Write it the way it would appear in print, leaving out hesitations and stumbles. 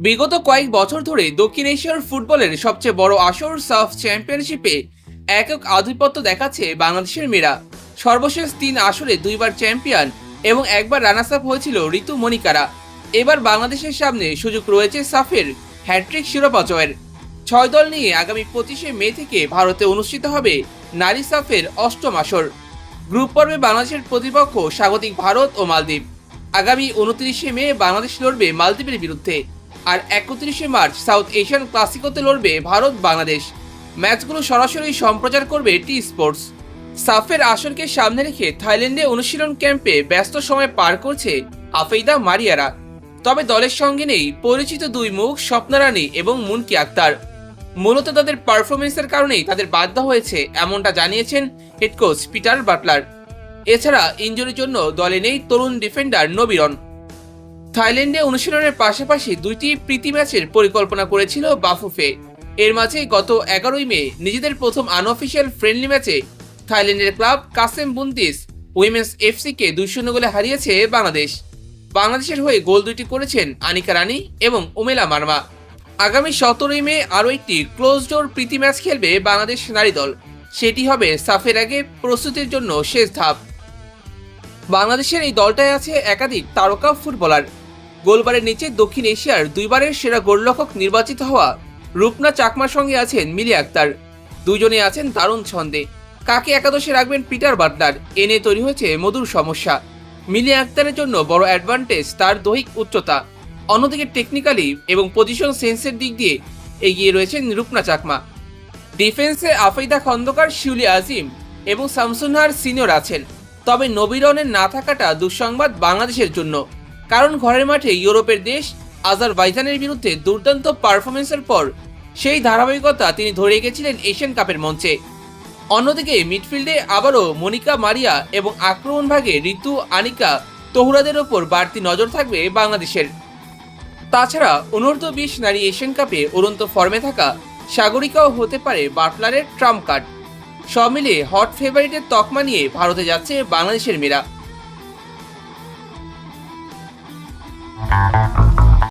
বিগত কয়েক বছর ধরে দক্ষিণ এশিয়ার ফুটবলের সবচেয়ে বড় আসর সাফ চ্যাম্পিয়নশিপে একক আধিপত্য দেখাচ্ছে বাংলাদেশের মেয়েরা। সর্বশেষ 3 আসরে 2বার চ্যাম্পিয়ন এবং একবার রানার্স আপ হয়েছিল ঋতু মনিকারা। এবার বাংলাদেশের সামনে সুযোগ রয়েছে সাফের হ্যাট্রিক শিরোপা জয়ের। 6 দল নিয়ে আগামী 25শে মে থেকে ভারতে অনুষ্ঠিত হবে নারী সাফের 8ম আসর। গ্রুপ পর্বে বাংলাদেশের প্রতিপক্ষ স্বাগতিক ভারত ও মালদ্বীপ। আগামী 29শে মে বাংলাদেশ লড়বে মালদ্বীপের বিরুদ্ধে, আর 31শে মার্চ সাউথ এশিয়ান ক্লাসিকোতে লড়বে ভারত বাংলাদেশ। ম্যাচগুলো সরাসরি সম্প্রচার করবে টি স্পোর্টস। সাফের আসরকে সামনে রেখে থাইল্যান্ডে অনুশীলন ক্যাম্পে ব্যস্ত সময় পার করছে আফেইদা মারিয়ারা। তবে দলের সঙ্গে নেই পরিচিত 2 মুখ স্বপ্না রানী এবং মুনকি আক্তার। মূলত তাদের পারফরমেন্সের কারণেই তাদের বাদ দেওয়া হয়েছে, এমনটা জানিয়েছেন হেড কোচ পিটার বাটলার। এছাড়া ইনজুরির জন্য দলে নেই তরুণ ডিফেন্ডার নবীরন। থাইল্যান্ডে অনুশীলনের পাশাপাশি 2টি প্রীতি ম্যাচের পরিকল্পনা করেছিল বাফুফে। এর মাঝে গত 11ই মে নিজেদের প্রথম আনঅফিশিয়াল ফ্রেন্ডলি ম্যাচে থাইল্যান্ডের ক্লাব কাসেম বুন্তিস উইমেন্স এফসিকে 2-0 গোলে হারিয়েছে বাংলাদেশ। বাংলাদেশের হয়ে গোল 2টি করেছেন আনিকা রানী এবং উমেলা মার্মা। আগামী 17ই মে আরও একটি ক্লোজ ডোর প্রীতি ম্যাচ খেলবে বাংলাদেশ নারী দল। সেটি হবে সাফের আগে প্রস্তুতির জন্য শেষ ধাপ। বাংলাদেশের এই দলটায় আছে একাধিক তারকা ফুটবলার। গোলবারের নিচে দক্ষিণ এশিয়ার 2বারের সেরা গোলরক্ষক নির্বাচিত হওয়া রূপনা চাকমার সঙ্গে আছেন মিলি আক্তার। দুজনে আছেন দারুণ ছন্দে। কাকে একাদশে রাখবেন পিটার বাটলার, এ নিয়ে তৈরি হয়েছে মধুর সমস্যা। মিলি আক্তারের জন্য বড় অ্যাডভান্টেজ তার দৈহিক উচ্চতা। অন্যদিকে টেকনিক্যালি এবং পজিশন সেন্সের দিক দিয়ে এগিয়ে রয়েছেন রূপনা চাকমা। ডিফেন্সে আফেইদা খন্দকার, শিউলি আজিম এবং শামসুন্নাহার সিনিয়র আছেন। তবে নবীরনের না থাকাটা দুঃসংবাদ বাংলাদেশের জন্য, কারণ ঘরের মাঠে ইউরোপের দেশ আজারবাইজানের বিরুদ্ধে দুর্দান্ত পারফরমেন্সের পর সেই ধারাবাহিকতা তিনি ধরে গেছিলেন এশিয়ান কাপের মঞ্চে। অন্যদিকে মিডফিল্ডে আবারও মনিকা মারিয়া এবং আক্রমণ ভাগে ঋতু, আনিকা, তহুরাদের ওপর বাড়তি নজর থাকবে বাংলাদেশের। তাছাড়া অনূর্ধ্ব-20 নারী এশিয়ান কাপে উড়ন্ত ফর্মে থাকা সাগরিকাও হতে পারে বাটলারের ট্রাম্প কার্ড। সব মিলিয়ে হট ফেভারিটের তকমা নিয়ে ভারতে যাচ্ছে বাংলাদেশের মেয়েরা।